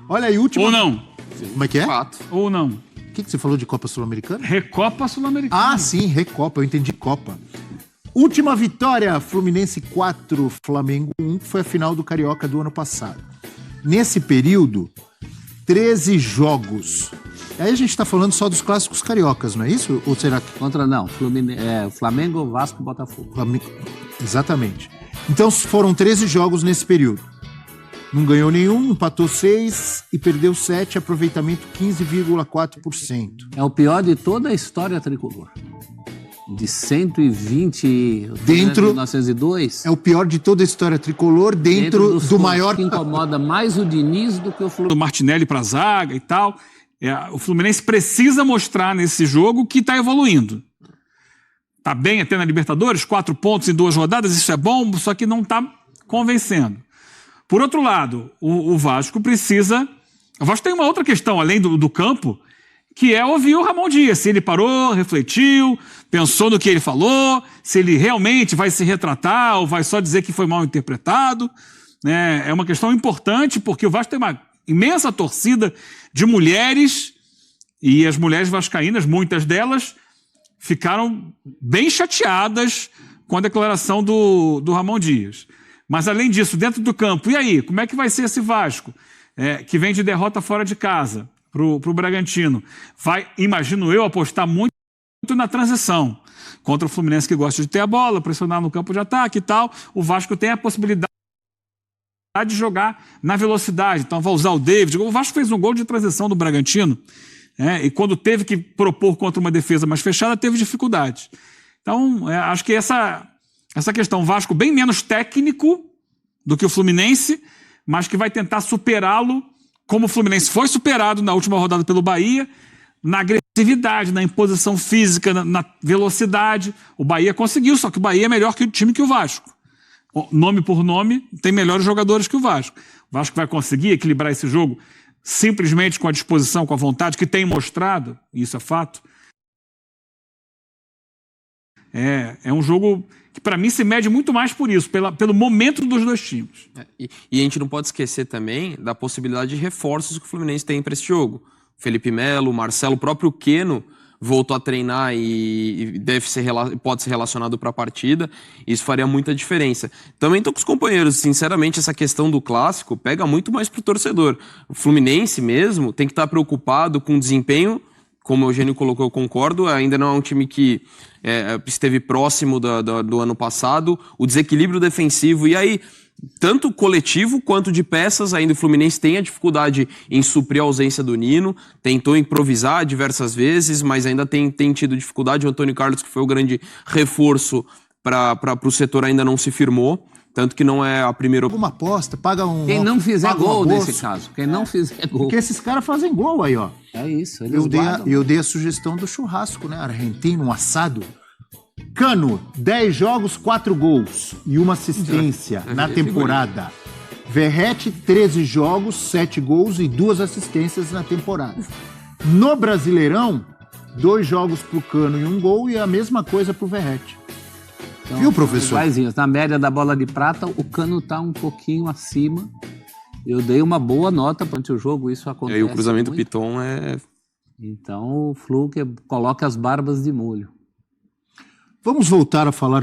Olha aí, última... Ou não? Como é que é? Fato. Ou não? O que você falou de Copa Sul-Americana? Recopa Sul-Americana. Ah, sim, Recopa, eu entendi Copa. Última vitória, Fluminense 4, Flamengo 1, que foi a final do Carioca do ano passado. Nesse período, 13 jogos. Aí a gente tá falando só dos clássicos cariocas, não é isso? Ou será que... Não, Flamengo, Vasco, Botafogo. Exatamente. Então foram 13 jogos nesse período. Não ganhou nenhum, empatou 6 e perdeu 7, aproveitamento 15,4%. É o pior de toda a história tricolor. De 120... Dentro... 1902... É o pior de toda a história tricolor, dentro do maior... que incomoda mais o Diniz do que o Fluminense. Do Martinelli pra zaga e tal. O Fluminense precisa mostrar nesse jogo que tá evoluindo. Tá bem até na Libertadores, 4 pontos em 2 rodadas, isso é bom, só que não tá convencendo. Por outro lado, o Vasco precisa... O Vasco tem uma outra questão, além do campo, que é ouvir o Ramon Dias. Se ele parou, refletiu, pensou no que ele falou, se ele realmente vai se retratar ou vai só dizer que foi mal interpretado. Né? É uma questão importante, porque o Vasco tem uma imensa torcida de mulheres, e as mulheres vascaínas, muitas delas, ficaram bem chateadas com a declaração do Ramon Dias. Mas, além disso, dentro do campo, e aí? Como é que vai ser esse Vasco? Que vem de derrota fora de casa pro Bragantino. Vai, imagino eu, apostar muito na transição. Contra o Fluminense, que gosta de ter a bola, pressionar no campo de ataque e tal. O Vasco tem a possibilidade de jogar na velocidade. Então, vai usar o David. O Vasco fez um gol de transição do Bragantino, e quando teve que propor contra uma defesa mais fechada, teve dificuldade. Então, acho que essa questão, Vasco bem menos técnico do que o Fluminense, mas que vai tentar superá-lo, como o Fluminense foi superado na última rodada pelo Bahia, na agressividade, na imposição física, na velocidade. O Bahia conseguiu, só que o Bahia é melhor que o time que o Vasco. Nome por nome, tem melhores jogadores que o Vasco. O Vasco vai conseguir equilibrar esse jogo simplesmente com a disposição, com a vontade, que tem mostrado, e isso é fato. É um jogo que, para mim, se mede muito mais por isso, pelo momento dos dois times. E a gente não pode esquecer também da possibilidade de reforços que o Fluminense tem para esse jogo. Felipe Melo, Marcelo, o próprio Keno voltou a treinar e pode ser relacionado para a partida. Isso faria muita diferença. Também estou com os companheiros. Sinceramente, essa questão do clássico pega muito mais para o torcedor. O Fluminense mesmo tem que estar preocupado com o desempenho. Como o Eugênio colocou, eu concordo. Ainda não é um time que esteve próximo do ano passado. O desequilíbrio defensivo. E aí, tanto coletivo quanto de peças, ainda o Fluminense tem a dificuldade em suprir a ausência do Nino. Tentou improvisar diversas vezes, mas ainda tem tido dificuldade. O Antônio Carlos, que foi o grande reforço para o setor, ainda não se firmou. Tanto que não é a primeira... Alguma aposta, paga um... Quem não fizer gol nesse caso. Quem não fizer gol. Porque esses caras fazem gol aí, ó. É isso. Eu dei a sugestão do churrasco, né? Argentino, um assado. Cano, 10 jogos, 4 gols e 1 assistência na temporada. Verratti, 13 jogos, 7 gols e 2 assistências na temporada. No Brasileirão, 2 jogos pro Cano e 1 gol e a mesma coisa pro Verratti. Então, viu, professor? Iguaizinhos. Na média da bola de prata, o Cano tá um pouquinho acima. Eu dei uma boa nota durante o jogo, isso acontece. E aí o cruzamento do muito. Piton é... Então o Flu coloca as barbas de molho. Vamos voltar a falar